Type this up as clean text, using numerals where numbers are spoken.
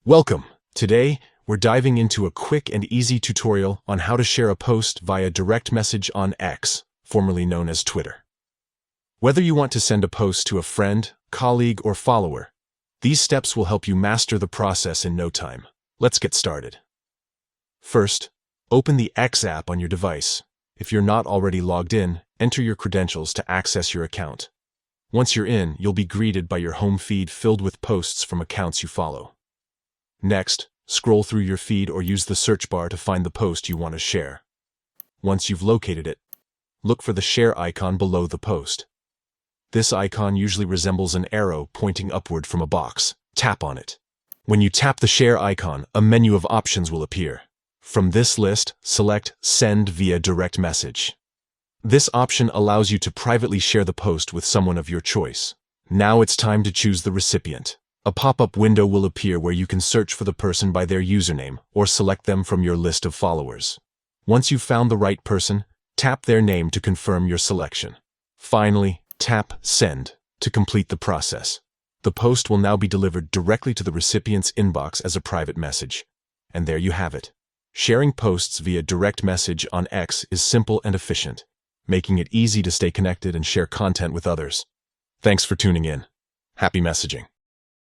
Welcome! Today, we're diving into a quick and easy tutorial on how to share a post via direct message on X, formerly known as Twitter. Whether you want to send a post to a friend, colleague, or follower, these steps will help you master the process in no time. Let's get started. First, open the X app on your device. If you're not already logged in, enter your credentials to access your account. Once you're in, you'll be greeted by your home feed filled with posts from accounts you follow. Next, scroll through your feed or use the search bar to find the post you want to share. Once you've located it, look for the share icon below the post. This icon usually resembles an arrow pointing upward from a box. Tap on it. When you tap the share icon, a menu of options will appear. From this list, select Send via direct message. This option allows you to privately share the post with someone of your choice. Now it's time to choose the recipient. A pop-up window will appear where you can search for the person by their username or select them from your list of followers. Once you've found the right person, tap their name to confirm your selection. Finally, tap Send to complete the process. The post will now be delivered directly to the recipient's inbox as a private message. And there you have it. Sharing posts via direct message on X is simple and efficient, making it easy to stay connected and share content with others. Thanks for tuning in. Happy messaging.